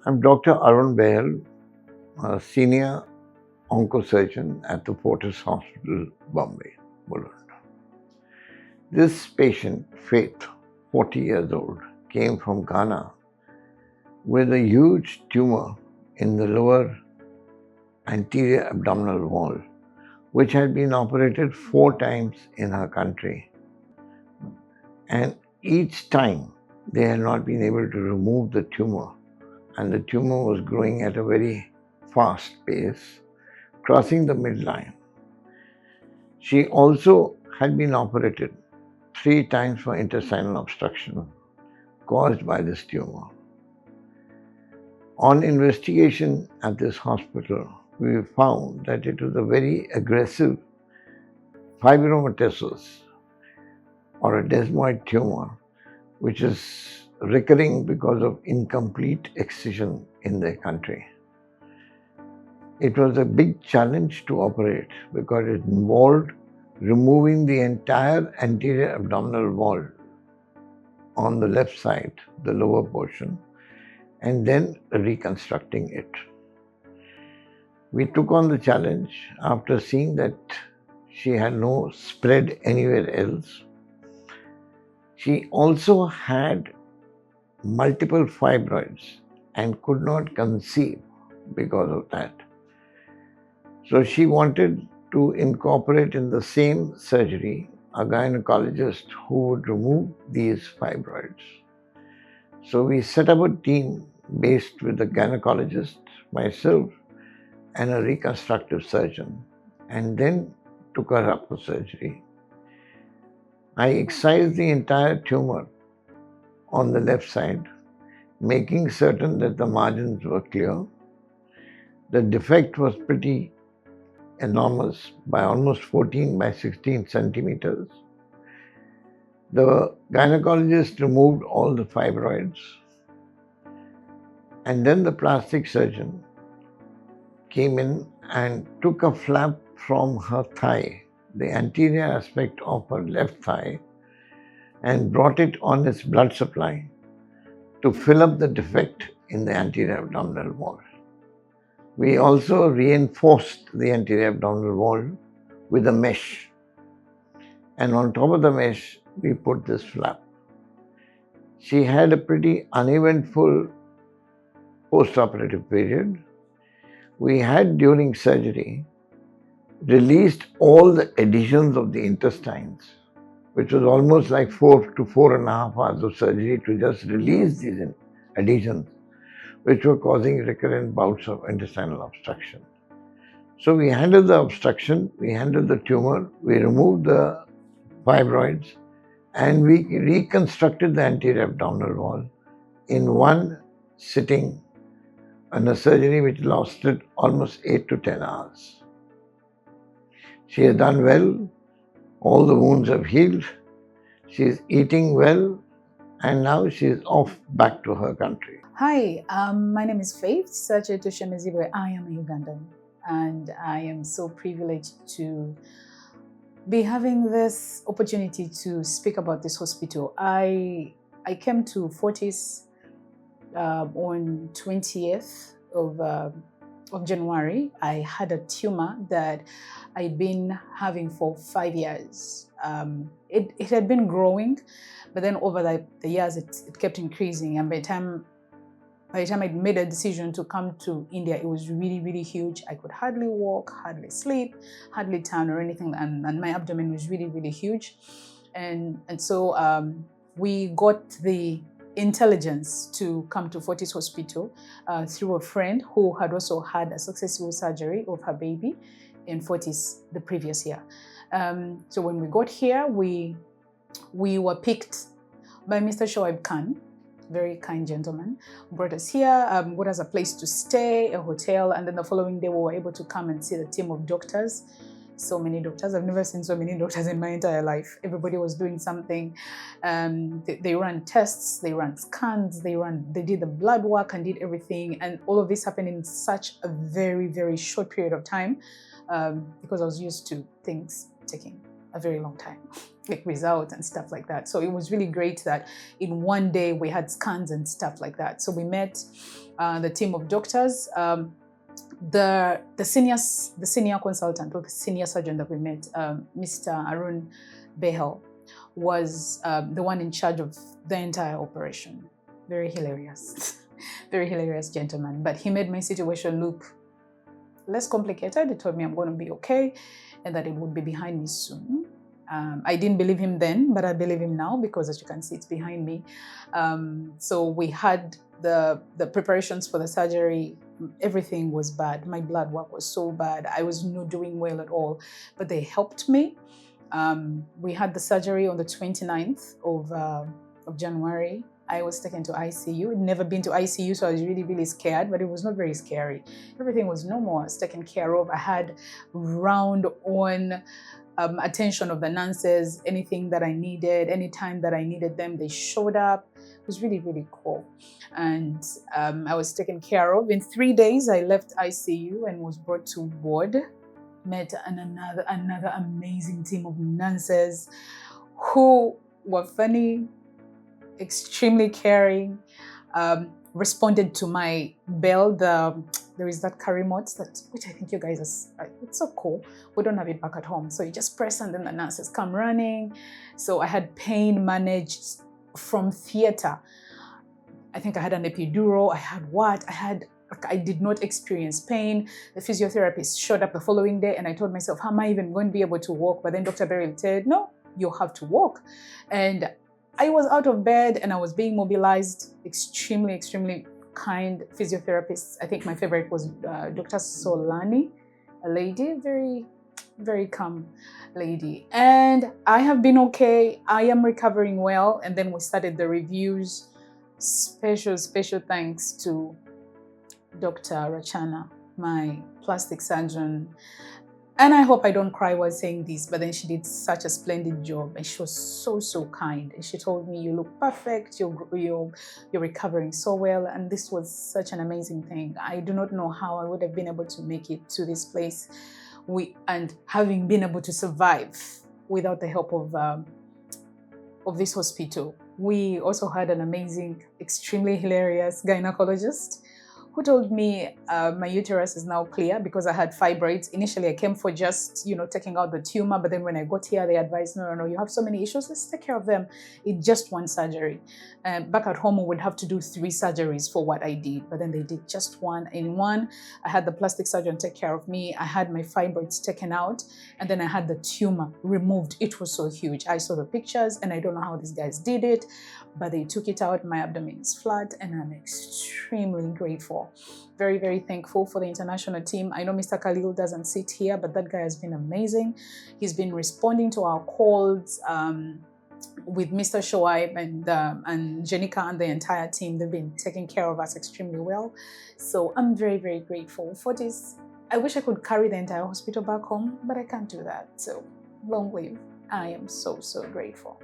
I'm Dr. Arun Behl, a senior oncosurgeon at the Fortis Hospital, Mumbai, Mulund. This patient, Faith, 40 years old, came from Ghana with a huge tumor in the lower anterior abdominal wall, which had been operated 4 times in her country. And each time they had not been able to remove the tumor, and the tumor was growing at a very fast pace, crossing the midline. She also had been operated 3 times for intestinal obstruction caused by this tumor. On investigation at this hospital, we found that it was a very aggressive Fibromatosis or a desmoid tumor, which is recurring because of incomplete excision in their country. It was a big challenge to operate because it involved removing the entire anterior abdominal wall on the left side, the lower portion, and then reconstructing it. We took on the challenge after seeing that she had no spread anywhere else. She also had multiple fibroids and could not conceive because of that. So she wanted to incorporate in the same surgery a gynecologist who would remove these fibroids. So we set up a team based with a gynecologist, myself, and a reconstructive surgeon, and then took her up for surgery. I excised the entire tumor on the left side, making certain that the margins were clear. The defect was pretty enormous, by almost 14 by 16 centimeters. The gynecologist removed all the fibroids, and then the plastic surgeon came in and took a flap from her thigh, the anterior aspect of her left thigh, and brought it on its blood supply to fill up the defect in the anterior abdominal wall. We also reinforced the anterior abdominal wall with a mesh, and on top of the mesh we put this flap. She had a pretty uneventful post-operative period. We had, during surgery, released all the adhesions of the intestines, which was almost like 4 to 4.5 hours of surgery to just release these adhesions, which were causing recurrent bouts of intestinal obstruction. So we handled the obstruction, we handled the tumor, we removed the fibroids, and we reconstructed the anterior abdominal wall in one sitting, and a surgery which lasted almost 8 to 10 hours. She has done well, all the wounds have healed, she is eating well, and now she is off back to her country. Hi, my name is Faith Sachetushemezibwe. I am a Ugandan, and I am so privileged to be having this opportunity to speak about this hospital. I came to Fortis on 20th of January. I had a tumor that I'd been having for 5 years. It had been growing, but then over the years it kept increasing, and by the time I'd made a decision to come to India, it was really, really huge. I could hardly walk, hardly sleep, hardly turn or anything, and my abdomen was really, really huge. And so we got the intelligence to come to Fortis Hospital through a friend who had also had a successful surgery of her baby in Fortis the previous year. So when we got here, we were picked by Mr. Shoaib Khan, very kind gentleman, who brought us here, got us a place to stay, a hotel, and then the following day we were able to come and see the team of doctors. So many doctors. I've never seen so many doctors in my entire life. Everybody was doing something. They ran tests, they ran scans, they did the blood work and did everything. And all of this happened in such a very, very short period of time because I was used to things taking a very long time, like results and stuff like that. So it was really great that in one day we had scans and stuff like that. So we met the team of doctors. The senior consultant or the senior surgeon that we met, Mr. Arun Behl, was the one in charge of the entire operation. Very hilarious, very hilarious gentleman. But he made my situation look less complicated. He told me I'm going to be okay and that it would be behind me soon. I didn't believe him then, but I believe him now because, as you can see, it's behind me. So we had the preparations for the surgery. Everything was bad. My blood work was so bad. I was not doing well at all, but they helped me. We had the surgery on the 29th of January. I was taken to ICU. I'd never been to ICU, so I was really, really scared, but it was not very scary. Everything was normal. I was taken care of. I had round-on attention of the nurses. Anything that I needed, anytime that I needed them, they showed up. It was really, really cool. And I was taken care of. In 3 days, I left ICU and was brought to ward. Met another amazing team of nurses who were funny, extremely caring, responded to my bell. There is that car remote, which I think you guys are, it's so cool. We don't have it back at home. So you just press and then the nurses come running. So I had pain managed from theater. I think I had an epidural. I did not experience pain. The physiotherapist showed up the following day and I told myself, how am I even going to be able to walk? But then Dr. Beryl said, no, you have to walk. And I was out of bed and I was being mobilized. Extremely, extremely kind physiotherapists. I think my favorite was Dr. Solani, a lady, very, very calm lady. And I have been okay. I am recovering well. And then we started the reviews. Special thanks to Dr. Rachana, my plastic surgeon. And I hope I don't cry while saying this, but then she did such a splendid job and she was so kind. And she told me, you look perfect, you're recovering so well. And this was such an amazing thing. I do not know how I would have been able to make it to this place and having been able to survive without the help of this hospital. We also had an amazing, extremely hilarious gynecologist who told me my uterus is now clear because I had fibroids. Initially, I came for just, taking out the tumor. But then when I got here, they advised, no, you have so many issues. Let's take care of them in just one surgery. Back at home, we would have to do 3 surgeries for what I did. But then they did just one. In one, I had the plastic surgeon take care of me. I had my fibroids taken out. And then I had the tumor removed. It was so huge. I saw the pictures and I don't know how these guys did it, but they took it out. My abdomen is flat and I'm extremely grateful. Very, very thankful for the international team. I know Mr. Khalil doesn't sit here, but that guy has been amazing. He's been responding to our calls with Mr. Shoaib and Jenica and the entire team. They've been taking care of us extremely well. So I'm very, very grateful for this. I wish I could carry the entire hospital back home, but I can't do that. So long live. I am so grateful.